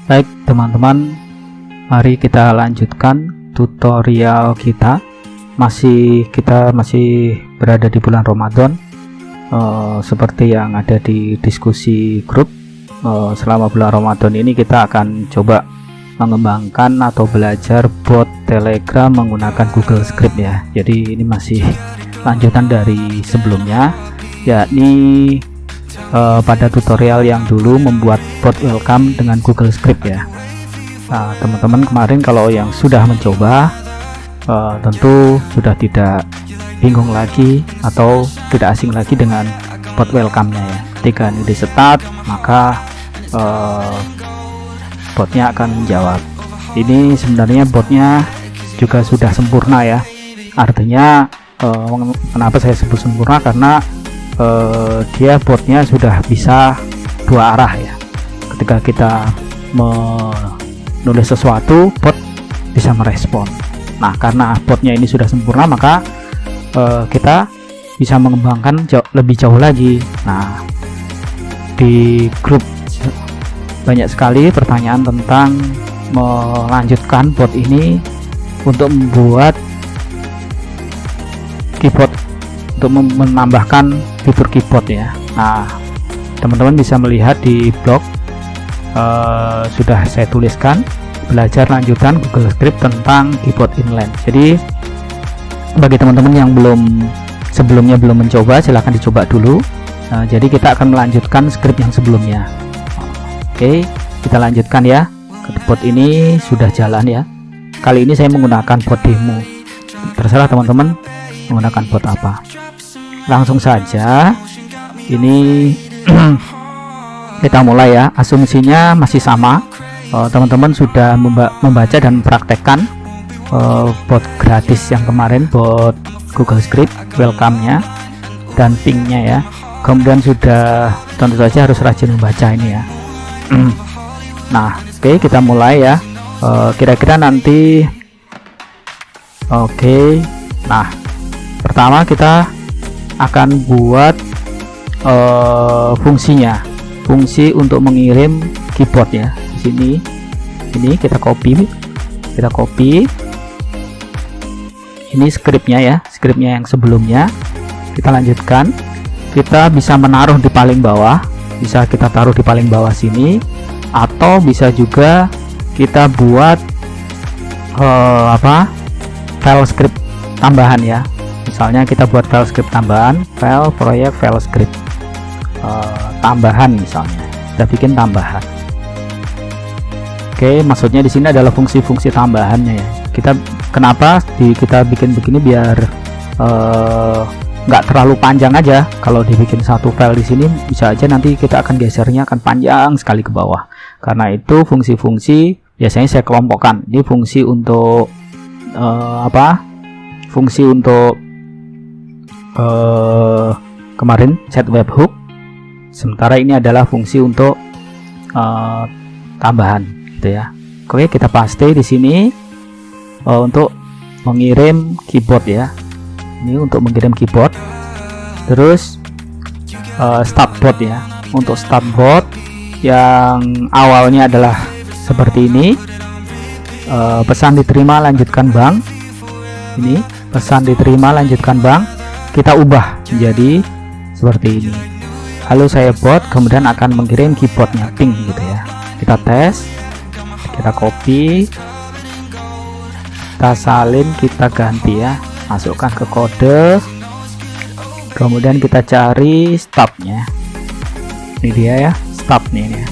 Baik teman-teman, mari kita lanjutkan tutorial kita. Kita masih berada di bulan Ramadan. Seperti yang ada di diskusi grup, selama bulan Ramadan ini kita akan coba mengembangkan atau belajar bot Telegram menggunakan Google Script ya. Jadi ini masih lanjutan dari sebelumnya, yakni pada tutorial yang dulu membuat bot welcome dengan Google Script ya. Nah, teman-teman kemarin kalau yang sudah mencoba tentu sudah tidak bingung lagi atau tidak asing lagi dengan bot welcome-nya ya. Ketika ini di start, maka botnya akan menjawab. Ini sebenarnya botnya juga sudah sempurna ya. Artinya kenapa saya sebut sempurna, karena dia botnya sudah bisa dua arah ya. Ketika kita menulis sesuatu, bot bisa merespon. Nah, karena botnya ini sudah sempurna, maka kita bisa mengembangkan lebih jauh lagi. Nah, di grup banyak sekali pertanyaan tentang melanjutkan bot ini untuk membuat keyboard, untuk menambahkan fitur keyboard ya. Nah, teman-teman bisa melihat di blog sudah saya tuliskan belajar lanjutan Google Script tentang keyboard inline. Jadi bagi teman-teman yang sebelumnya belum mencoba, silahkan dicoba dulu. Jadi kita akan melanjutkan script yang sebelumnya. Oke, kita lanjutkan ya. Bot ini sudah jalan ya. Kali ini saya menggunakan bot demo. Terserah teman-teman menggunakan bot apa. Langsung saja ini kita mulai ya. Asumsinya masih sama. Teman-teman sudah membaca dan mempraktekkan bot gratis yang kemarin, bot Google Script welcome-nya dan ping-nya ya. Kemudian sudah tentu saja harus rajin membaca ini ya. Nah, oke, kita mulai ya. Kira-kira nanti nah, pertama kita akan buat fungsi untuk mengirim keyboard ya. Di sini ini kita copy ini scriptnya ya, scriptnya yang sebelumnya kita lanjutkan. Kita bisa menaruh di paling bawah, bisa kita taruh di paling bawah sini, atau bisa juga kita buat file script tambahan ya. Misalnya kita buat file script tambahan, file proyek file script tambahan misalnya, kita bikin tambahan. Oke, maksudnya di sini adalah fungsi-fungsi tambahannya ya. Kenapa kita bikin begini, biar nggak terlalu panjang aja. Kalau dibikin satu file di sini, bisa aja nanti kita akan gesernya akan panjang sekali ke bawah. Karena itu fungsi-fungsi biasanya saya kelompokkan. Ini fungsi untuk fungsi untuk kemarin set webhook, sementara ini adalah fungsi untuk tambahan gitu ya. Oke, kita paste di sini untuk mengirim keyboard ya. Ini untuk mengirim keyboard. Terus start bot ya. Untuk start bot yang awalnya adalah seperti ini, pesan diterima lanjutkan bank. Ini pesan diterima lanjutkan bank, kita ubah menjadi seperti ini. Halo, saya bot, kemudian akan mengirim keyboardnya ping gitu ya. Kita tes, kita copy, kita salin, kita ganti ya, masukkan ke kode, kemudian kita cari stopnya. Ini dia ya, stop nih ya.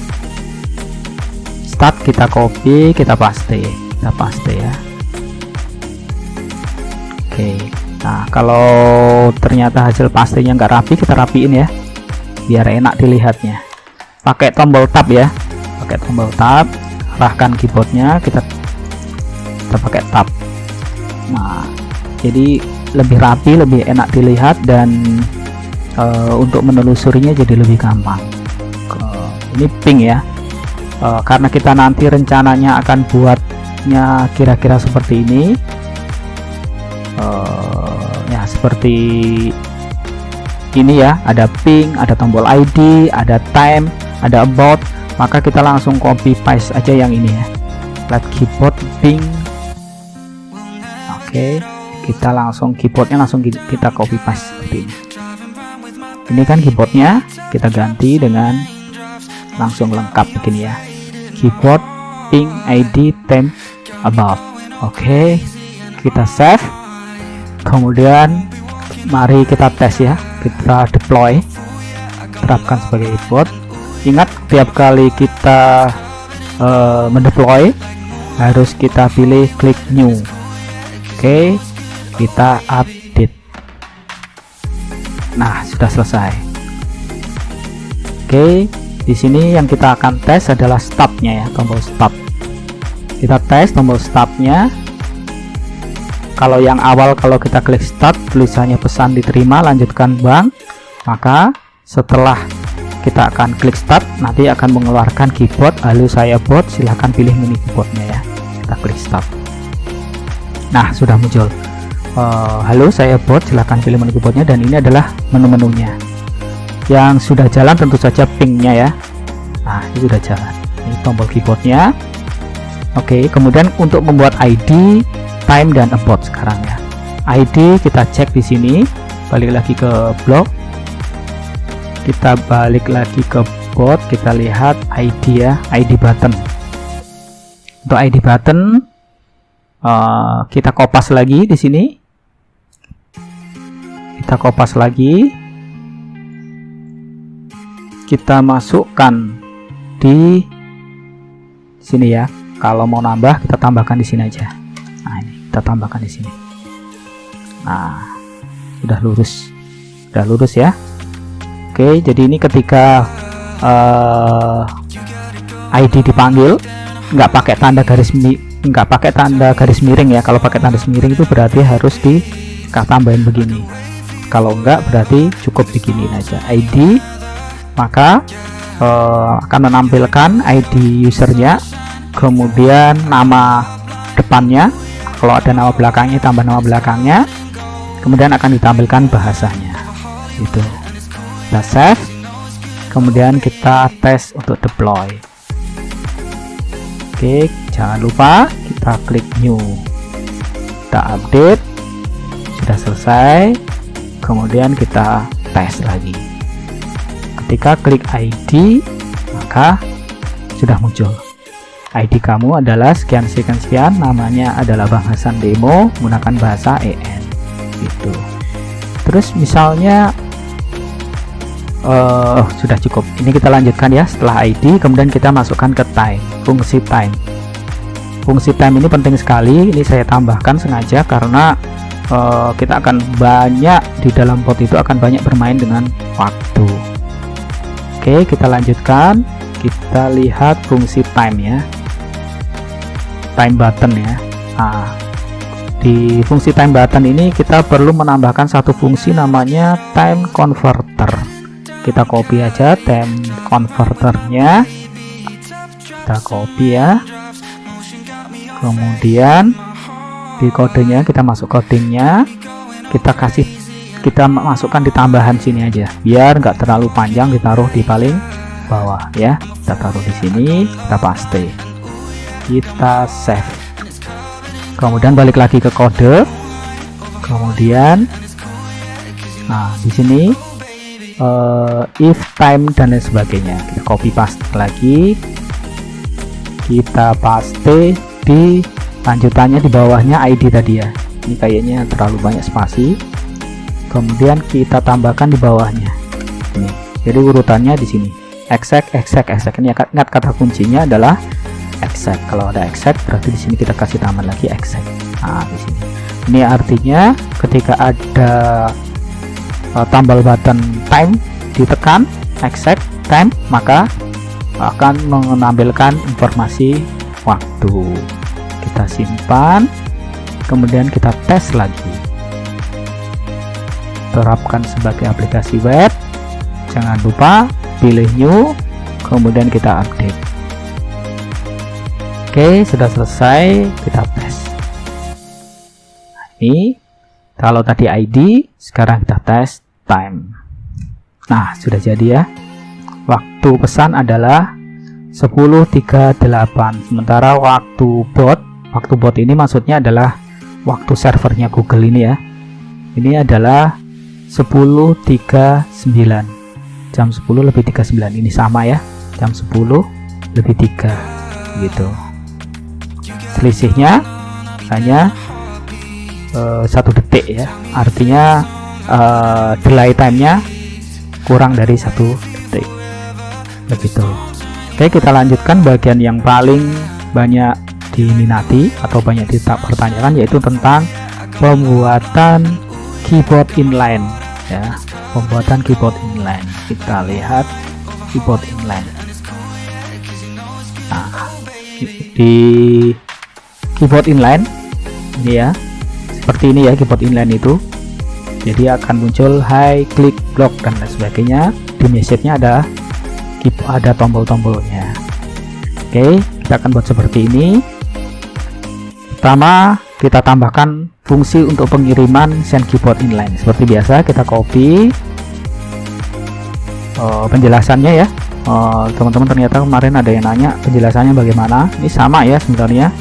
Start kita copy, kita paste ya. Oke, nah kalau ternyata hasil pastenya nggak rapi, kita rapiin ya, biar enak dilihatnya. Pakai tombol tab ya, pakai tombol tab, arahkan keyboardnya, kita pakai tab. Nah, jadi lebih rapi, lebih enak dilihat, dan untuk menelusurinya jadi lebih gampang. Ini ping ya, karena kita nanti rencananya akan buatnya kira-kira seperti ini ya, seperti ini ya. Ada ping, ada tombol ID, ada time, ada about. maka kita langsung copy paste aja yang ini ya, let keyboard ping. Oke, kita langsung keyboardnya langsung kita copy paste seperti ini. Ini kan keyboardnya, kita ganti dengan langsung lengkap begini ya, keyboard ping id temp above. Oke, kita save, kemudian mari kita tes ya, kita deploy, terapkan sebagai keyboard. Ingat, tiap kali kita mendeploy harus kita pilih klik new. Oke, kita update. Nah, sudah selesai. Oke, di sini yang kita akan tes adalah startnya ya, tombol start. Kita tes tombol startnya. Kalau yang awal, kalau kita klik start, tulisannya pesan diterima, lanjutkan bank, maka setelah kita akan klik start, nanti akan mengeluarkan keyboard, halo saya bot, silahkan pilih menu keyboardnya ya. Kita klik start. Nah, sudah muncul halo saya bot, silahkan pilih menu keyboardnya, dan ini adalah menu-menunya. Yang sudah jalan tentu saja pingnya ya. Nah, ini sudah jalan, ini tombol keyboardnya. Oke, kemudian untuk membuat ID, time, dan about sekarang ya. ID kita cek di sini, balik lagi ke blog, kita balik lagi ke bot, kita lihat ID ya, ID button. Untuk ID button kita kopas lagi di sini, kita kopas lagi, kita masukkan di sini ya. Kalau mau nambah, kita tambahkan di sini aja. Nah, ini kita tambahkan di sini. Nah, sudah lurus ya. Oke, jadi ini ketika ID dipanggil, nggak pakai tanda garis miring ya. Kalau pakai tanda miring itu berarti harus tambahin begini. Kalau enggak, berarti cukup begini aja. ID, maka akan menampilkan ID usernya, kemudian nama depannya, kalau ada nama belakangnya tambah nama belakangnya, kemudian akan ditampilkan bahasanya gitu. Kita save, kemudian kita tes untuk deploy. Oke, jangan lupa kita klik new, kita update, sudah selesai, kemudian kita tes lagi. Ketika klik ID, maka sudah muncul ID kamu adalah sekian, namanya adalah Bang Hasan Demo menggunakan bahasa EN gitu. Terus misalnya sudah cukup, ini kita lanjutkan ya. Setelah ID, kemudian kita masukkan ke time, fungsi time. Fungsi time ini penting sekali, ini saya tambahkan sengaja karena kita akan banyak di dalam bot itu akan banyak bermain dengan waktu. Oke, kita lanjutkan, kita lihat fungsi time ya, time button ya. Nah, di fungsi time button ini kita perlu menambahkan satu fungsi namanya time converter. Kita copy aja time converternya, kita copy ya, kemudian di kodenya kita masuk codingnya, kita masukkan di tambahan sini aja biar nggak terlalu panjang, ditaruh di paling bawah ya. Kita taruh di sini, kita paste, kita save, kemudian balik lagi ke kode, kemudian nah di sini if time dan lain sebagainya, kita copy paste lagi, kita paste di lanjutannya, di bawahnya ID tadi ya. Ini kayaknya terlalu banyak spasi, kemudian kita tambahkan di bawahnya ini. Jadi urutannya di sini exact. Ini ingat kata kuncinya adalah exact. Kalau ada exact berarti di sini kita kasih tambah lagi exact. Nah, di sini ini artinya ketika ada tombol button time ditekan exact time, maka akan menampilkan informasi waktu. Kita simpan, kemudian kita tes lagi, terapkan sebagai aplikasi web. Jangan lupa pilih new, kemudian kita update. Oke, sudah selesai, kita tes. Nah, ini kalau tadi ID, sekarang kita tes time. Nah, sudah jadi ya. Waktu pesan adalah 10.38. Sementara waktu bot ini maksudnya adalah waktu servernya Google ini ya. Ini adalah 10.39, jam 10:39. Ini sama ya, jam 10:03 gitu. Selisihnya hanya 1 detik ya, artinya delay time-nya kurang dari 1 detik begitu. Oke, kita lanjutkan bagian yang paling banyak diminati atau banyak dipertanyakan, yaitu tentang pembuatan keyboard inline ya. Pembuatan keyboard inline, kita lihat keyboard inline. Nah, di keyboard inline ini ya, seperti ini ya keyboard inline itu. Jadi akan muncul high, click, block dan lain sebagainya. Di message-nya ada tombol-tombolnya. Oke, kita akan buat seperti ini. Pertama, kita tambahkan fungsi untuk pengiriman send keyboard inline. Seperti biasa, kita copy penjelasannya ya. Teman-teman, ternyata kemarin ada yang nanya penjelasannya bagaimana. Ini sama ya sebenarnya.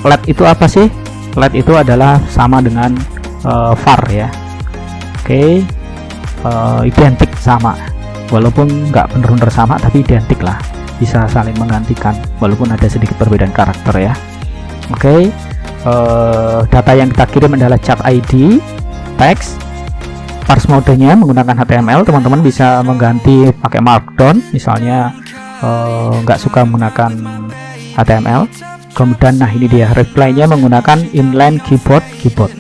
LED itu apa sih? LED itu adalah sama dengan var ya. Oke, identik sama, walaupun nggak benar-benar sama tapi identik lah, bisa saling menggantikan walaupun ada sedikit perbedaan karakter ya. Oke, data yang kita kirim adalah chat ID, teks, parse modenya menggunakan HTML. Teman-teman bisa mengganti pakai markdown misalnya, nggak suka menggunakan HTML. Kemudian nah ini dia, reply-nya menggunakan inline keyboard.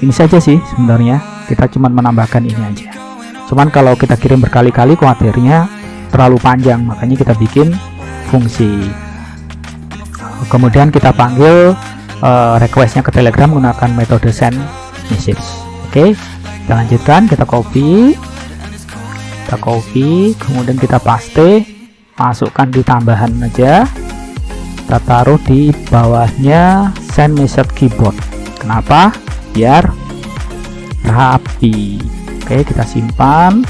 Ini saja sih sebenarnya, kita cuma menambahkan ini aja. Cuman kalau kita kirim berkali-kali khawatirnya terlalu panjang, makanya kita bikin fungsi. Kemudian kita panggil request-nya ke Telegram menggunakan metode send message. Oke, kita lanjutkan, kita copy, kemudian kita paste, masukkan di tambahan aja. Kita taruh di bawahnya send message keyboard. Kenapa? Biar rapi. Oke, kita simpan,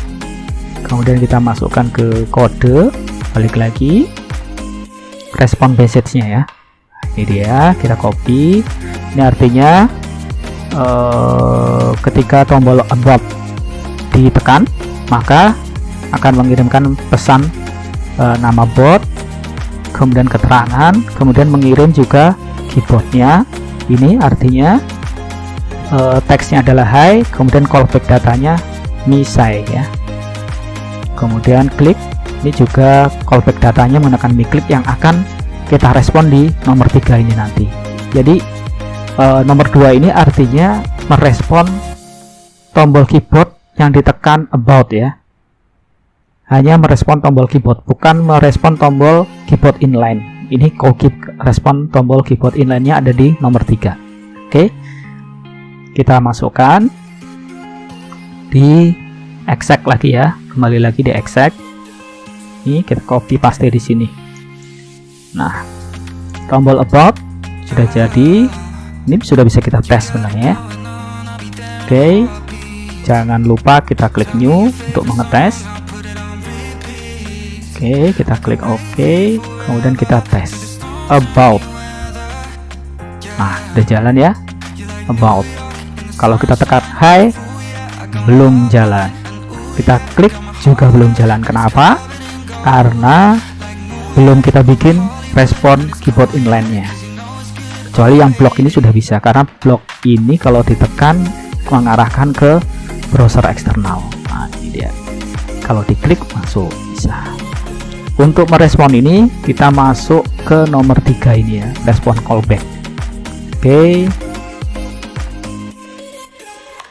kemudian kita masukkan ke kode, balik lagi respon message-nya ya. Ini dia, kita copy. Ini artinya ketika tombol about ditekan, maka akan mengirimkan pesan nama bot, kemudian keterangan, kemudian mengirim juga keyboardnya. Ini artinya teksnya adalah hi, kemudian callback datanya misai ya. Kemudian klik, ini juga callback datanya menggunakan mi-click yang akan kita respon di nomor 3 ini nanti. Jadi nomor 2 ini artinya merespon tombol keyboard yang ditekan about ya. Hanya merespon tombol keyboard, bukan merespon tombol keyboard inline. Ini respon tombol keyboard inline-nya ada di nomor 3. Oke, kita masukkan di exec lagi ya, kembali lagi di exec. Ini kita copy paste di sini. Nah, tombol about sudah jadi. Ini sudah bisa kita tes sebenarnya ya. Oke, jangan lupa kita klik new untuk mengetes. Oke, kita klik OK, kemudian kita tes about. Nah, udah jalan ya, about. Kalau kita tekan hi, belum jalan. Kita klik juga belum jalan. Kenapa? Karena belum kita bikin respon keyboard inline-nya. Kecuali yang blok ini sudah bisa, karena blok ini kalau ditekan mengarahkan ke browser eksternal. Nah, ini dia. Kalau diklik masuk, bisa. Untuk merespon ini kita masuk ke nomor 3 ini ya, respon callback. Oke,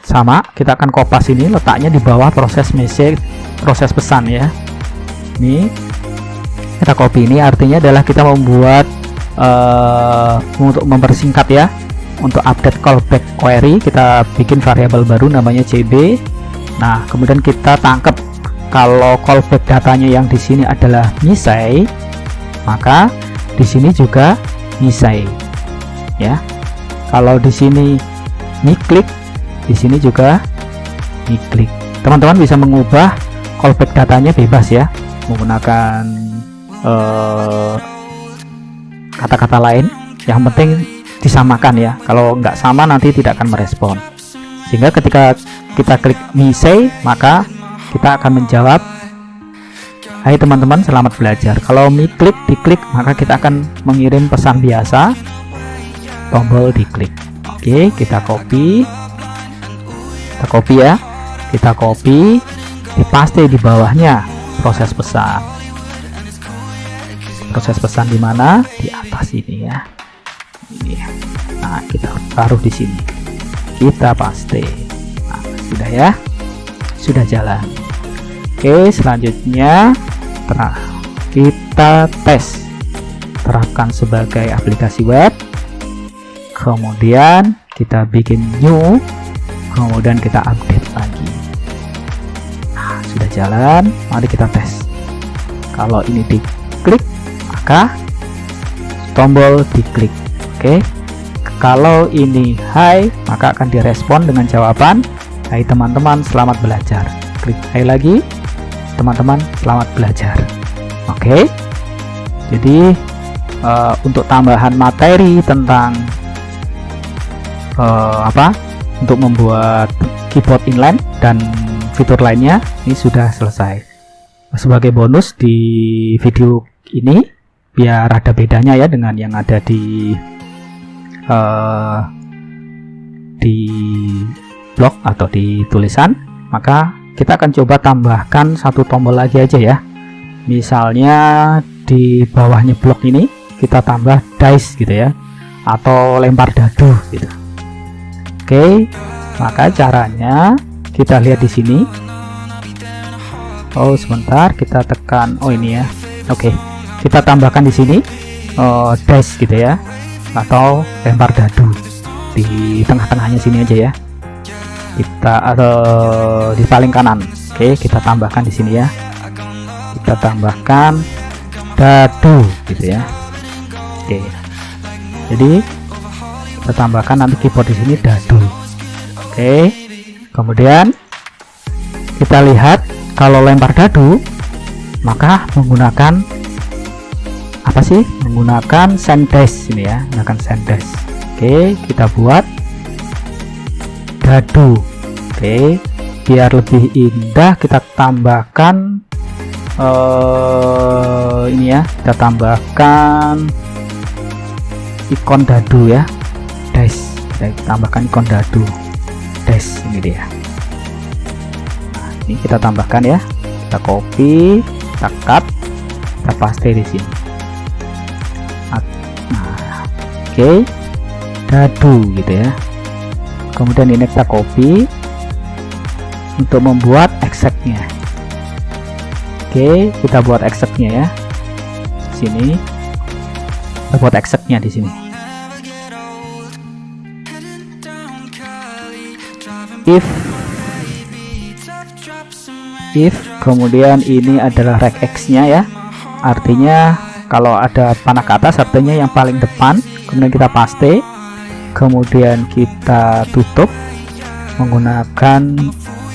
sama, kita akan kopas ini, letaknya di bawah proses message, proses pesan ya. Ini kita copy, ini artinya adalah kita membuat untuk mempersingkat ya, untuk update callback query kita bikin variabel baru namanya cb. Nah, kemudian kita tangkap kalau callback datanya yang di sini adalah misai, maka di sini juga misai ya. Kalau di sini mi-click, di sini juga mi-click. Teman-teman bisa mengubah callback datanya bebas ya, menggunakan kata-kata lain. Yang penting disamakan ya, kalau nggak sama nanti tidak akan merespon. Sehingga ketika kita klik me say, maka kita akan menjawab, hai teman-teman selamat belajar. Kalau me klik diklik, maka kita akan mengirim pesan biasa, tombol diklik. Oke, kita copy ya, kita copy, dipaste di bawahnya proses pesan di mana? Di atas ini ya. Ini. Nah, kita taruh di sini, kita paste. Nah, sudah ya, sudah jalan. Oke, selanjutnya kita tes, terapkan sebagai aplikasi web, kemudian kita bikin new, kemudian kita update lagi. Nah, sudah jalan, mari kita tes. Kalau ini diklik, maka tombol diklik. Oke, kalau ini hai, maka akan direspon dengan jawaban, hai teman-teman selamat belajar. Klik hai lagi, teman-teman selamat belajar. Oke, jadi untuk tambahan materi tentang untuk membuat keyboard inline dan fitur lainnya ini sudah selesai. Sebagai bonus di video ini, biar ada bedanya ya dengan yang ada di blog atau di tulisan, maka kita akan coba tambahkan satu tombol lagi aja ya. Misalnya di bawahnya blog ini kita tambah dice gitu ya, atau lempar dadu gitu. Oke, maka caranya kita lihat di sini. Oh sebentar, kita tekan, oh ini ya. Oke, kita tambahkan di sini dice gitu ya, atau lempar dadu di tengah-tengahnya sini aja ya. Kita di paling kanan. Oke, kita tambahkan di sini ya. Kita tambahkan dadu gitu ya. Oke. Jadi kita tambahkan nanti keyboard di sini dadu. Oke. Kemudian kita lihat kalau lempar dadu maka menggunakan apa sih? Menggunakan sendes ini ya, menggunakan sendes. Oke, kita buat dadu. Oke, biar lebih indah kita tambahkan ini ya, kita tambahkan ikon dadu ya, dash. Kita tambahkan ikon dadu, dash ini dia. Nah, ini kita tambahkan ya, kita copy, kita cut, kita paste di sini. Nah, oke, dadu gitu ya. Kemudian ini kita copy untuk membuat exactnya. Oke, kita buat exactnya ya. Sini kita buat exactnya di sini. If kemudian ini adalah regex nya ya, artinya kalau ada panah ke atas artinya yang paling depan, kemudian kita paste, kemudian kita tutup menggunakan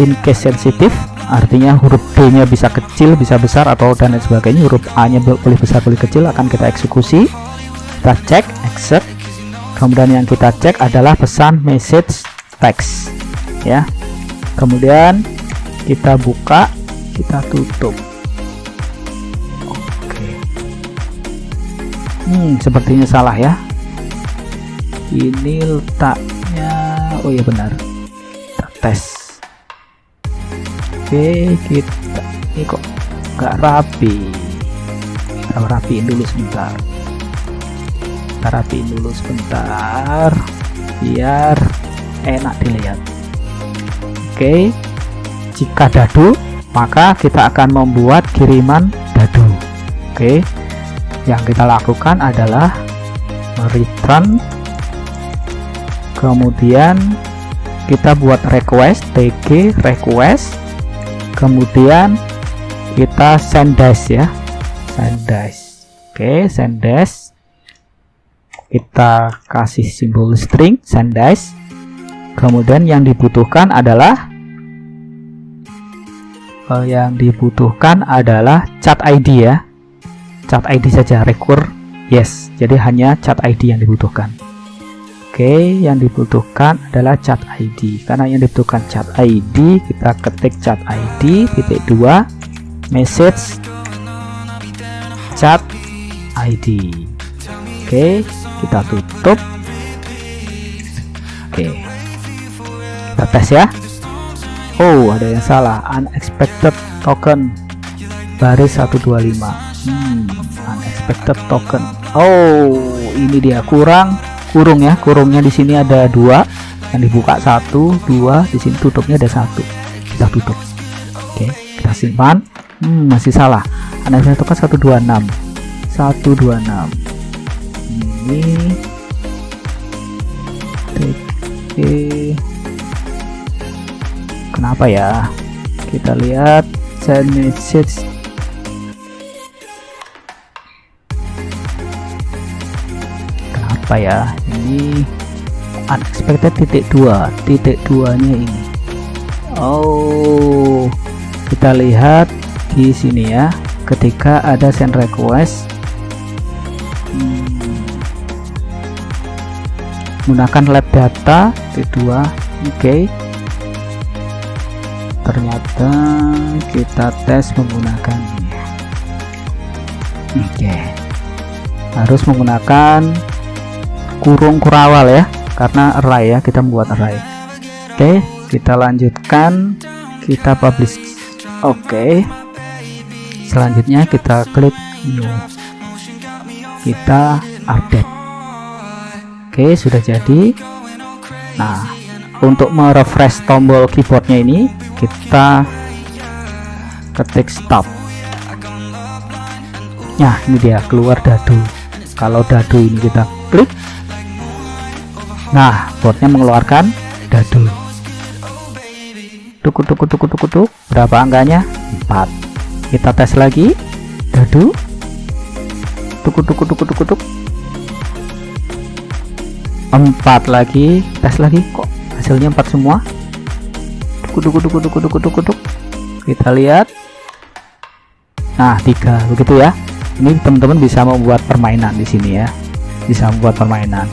in case sensitive, artinya huruf D nya bisa kecil bisa besar atau dan lain sebagainya, huruf A nya boleh besar boleh kecil, akan kita eksekusi. Kita cek accept, kemudian yang kita cek adalah pesan message text ya. Kemudian kita buka, kita tutup. Oke. Sepertinya salah ya, ini letaknya, oh ya benar, kita tes. Oke, kita ini kok nggak rapi, kita rapiin dulu sebentar, biar enak dilihat. Oke, jika dadu maka kita akan membuat kiriman dadu. Oke, yang kita lakukan adalah return, kemudian kita buat request, tg request, kemudian kita send dash ya, send dash. Oke, send dash, kita kasih simbol string send dash. Kemudian yang dibutuhkan adalah chat ID ya, Chat ID saja, rekur yes. Jadi hanya chat ID yang dibutuhkan. Oke, yang dibutuhkan adalah chat ID. Karena yang dibutuhkan chat ID, kita ketik chat ID titik 2 message chat ID. Oke, kita tutup. Oke, kita tes ya. Oh, ada yang salah. Unexpected token baris 125. Unexpected token. Oh, ini dia kurung ya. Kurungnya di sini ada 2, yang dibuka 1, 2, di sini tutupnya ada 1. Kita tutup. Oke, kita simpan. Masih salah. Unexpected token 126. 126. Ini kenapa ya? Kita lihat send message. Kenapa ya? Ini unexpected titik 2. Titik 2 nya ini. Oh, kita lihat di sini ya. Ketika ada send request, menggunakan lab data titik 2. Oke. Ternyata kita tes menggunakan ini. Oke. Harus menggunakan kurung kurawal ya, karena array ya, kita membuat array. Oke, kita lanjutkan, kita publish. Oke. Selanjutnya kita klik new. Kita update. Oke, sudah jadi. Nah, untuk merefresh tombol keyboardnya ini, kita ketik stop. Nah, ini dia keluar dadu. Kalau dadu ini kita klik, nah, boardnya mengeluarkan dadu. Tuk. Berapa angkanya? 4. Kita tes lagi, dadu. Tuk. 4 lagi, tes lagi, kok hasilnya 4 semua. Tuk. Kita lihat. Nah, 3, begitu ya. Ini teman-teman bisa membuat permainan di sini ya. Bisa membuat permainan.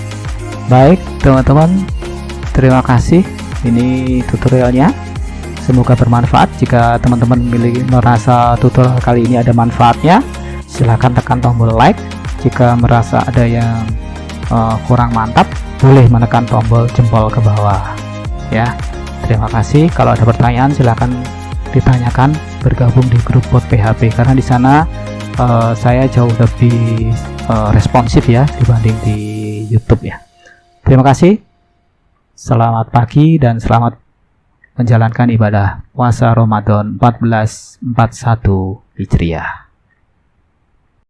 Baik, teman-teman. Terima kasih. Ini tutorialnya. Semoga bermanfaat. Jika teman-teman merasa tutorial kali ini ada manfaatnya, silahkan tekan tombol like. Jika merasa ada yang kurang mantap, boleh menekan tombol jempol ke bawah ya. Terima kasih. Kalau ada pertanyaan silahkan ditanyakan, bergabung di grup bot PHP, karena di sana saya jauh lebih responsif ya dibanding di YouTube ya. Terima kasih. Selamat pagi dan selamat menjalankan ibadah puasa Ramadan 1441 Hijriah.